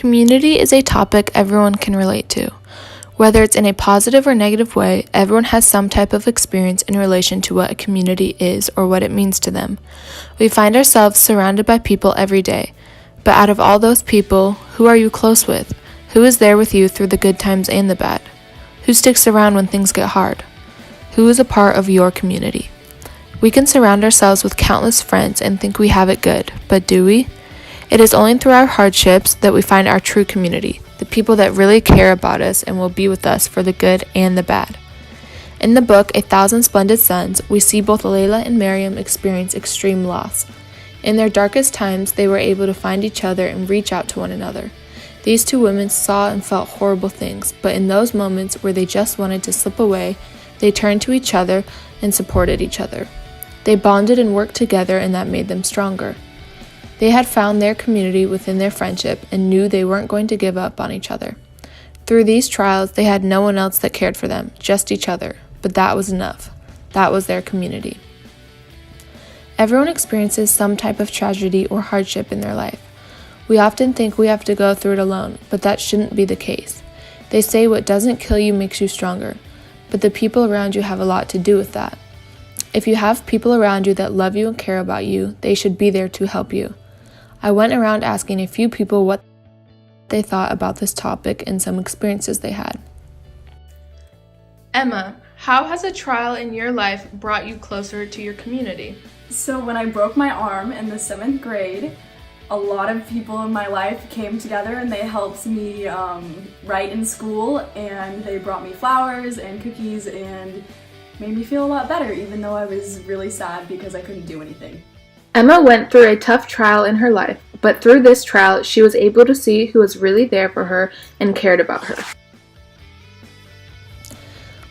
Community is a topic everyone can relate to. Whether it's in a positive or negative way, everyone has some type of experience in relation to what a community is or what it means to them. We find ourselves surrounded by people every day. But out of all those people, who are you close with? Who is there with you through the good times and the bad? Who sticks around when things get hard? Who is a part of your community? We can surround ourselves with countless friends and think we have it good, but do we? It is only through our hardships that we find our true community, the people that really care about us and will be with us for the good and the bad. In the book, A Thousand Splendid Suns, we see both Layla and Miriam experience extreme loss. In their darkest times, they were able to find each other and reach out to one another. These two women saw and felt horrible things, but in those moments where they just wanted to slip away, they turned to each other and supported each other. They bonded and worked together, and that made them stronger. They had found their community within their friendship and knew they weren't going to give up on each other. Through these trials, they had no one else that cared for them, just each other, but that was enough. That was their community. Everyone experiences some type of tragedy or hardship in their life. We often think we have to go through it alone, but that shouldn't be the case. They say what doesn't kill you makes you stronger, but the people around you have a lot to do with that. If you have people around you that love you and care about you, they should be there to help you. I went around asking a few people what they thought about this topic and some experiences they had. Emma, how has a trial in your life brought you closer to your community? So when I broke my arm in the 7th grade, a lot of people in my life came together and they helped me write in school, and they brought me flowers and cookies and made me feel a lot better, even though I was really sad because I couldn't do anything. Emma went through a tough trial in her life, but through this trial, she was able to see who was really there for her and cared about her.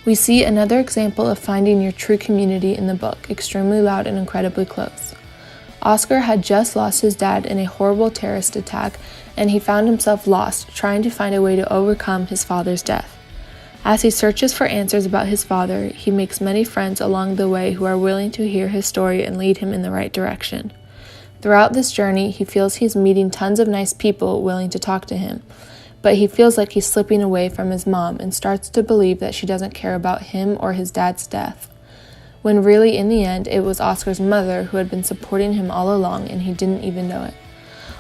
We see another example of finding your true community in the book, Extremely Loud and Incredibly Close. Oscar had just lost his dad in a horrible terrorist attack, and he found himself lost, trying to find a way to overcome his father's death. As he searches for answers about his father, he makes many friends along the way who are willing to hear his story and lead him in the right direction. Throughout this journey, he feels he's meeting tons of nice people willing to talk to him, but he feels like he's slipping away from his mom and starts to believe that she doesn't care about him or his dad's death, when really in the end it was Oscar's mother who had been supporting him all along and he didn't even know it.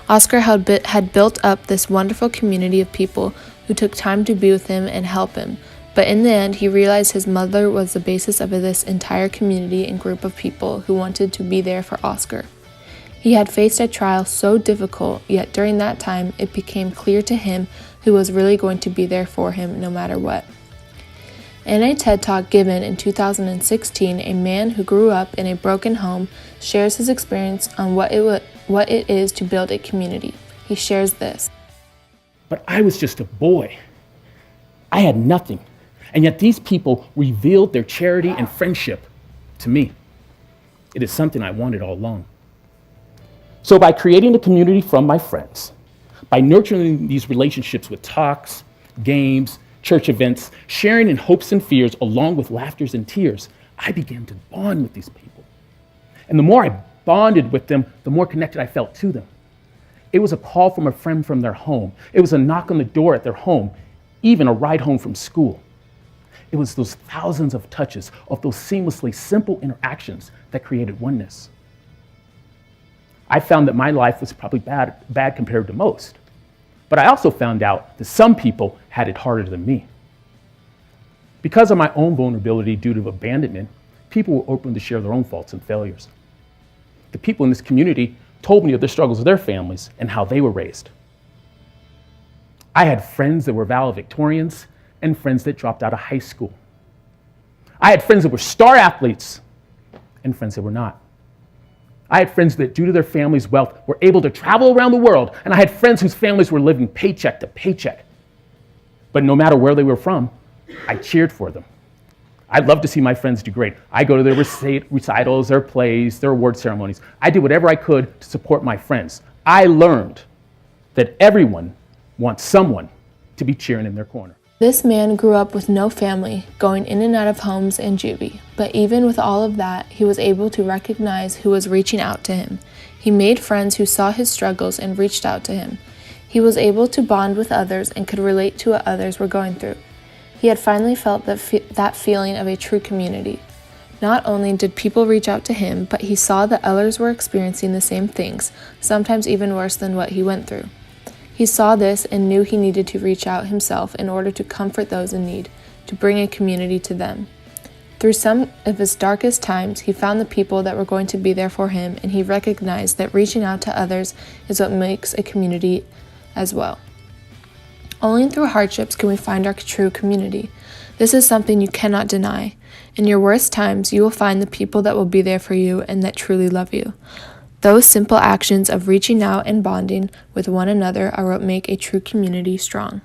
Oscar had built up this wonderful community of people who took time to be with him and help him, but in the end he realized his mother was the basis of this entire community and group of people who wanted to be there for Oscar. He had faced a trial so difficult, yet during that time it became clear to him who was really going to be there for him no matter what. In a TED Talk given in 2016, a man who grew up in a broken home shares his experience on what it is to build a community. He shares this. But I was just a boy. I had nothing. And yet these people revealed their charity and friendship to me. It is something I wanted all along. So by creating a community from my friends, by nurturing these relationships with talks, games, church events, sharing in hopes and fears along with laughters and tears, I began to bond with these people. And the more I bonded with them, the more connected I felt to them. It was a call from a friend from their home. It was a knock on the door at their home, even a ride home from school. It was those thousands of touches of those seamlessly simple interactions that created oneness. I found that my life was probably bad compared to most, but I also found out that some people had it harder than me. Because of my own vulnerability due to abandonment, people were open to share their own faults and failures. The people in this community told me of their struggles with their families and how they were raised. I had friends that were valedictorians and friends that dropped out of high school. I had friends that were star athletes and friends that were not. I had friends that, due to their family's wealth, were able to travel around the world, and I had friends whose families were living paycheck to paycheck. But no matter where they were from, I cheered for them. I'd love to see my friends do great. I go to their recitals, their plays, their award ceremonies. I did whatever I could to support my friends. I learned that everyone wants someone to be cheering in their corner. This man grew up with no family, going in and out of homes and juvie, but even with all of that, he was able to recognize who was reaching out to him. He made friends who saw his struggles and reached out to him. He was able to bond with others and could relate to what others were going through. He had finally felt that feeling of a true community. Not only did people reach out to him, but he saw that others were experiencing the same things, sometimes even worse than what he went through. He saw this and knew he needed to reach out himself in order to comfort those in need, to bring a community to them. Through some of his darkest times, he found the people that were going to be there for him, and he recognized that reaching out to others is what makes a community as well. Only through hardships can we find our true community. This is something you cannot deny. In your worst times, you will find the people that will be there for you and that truly love you. Those simple actions of reaching out and bonding with one another are what make a true community strong.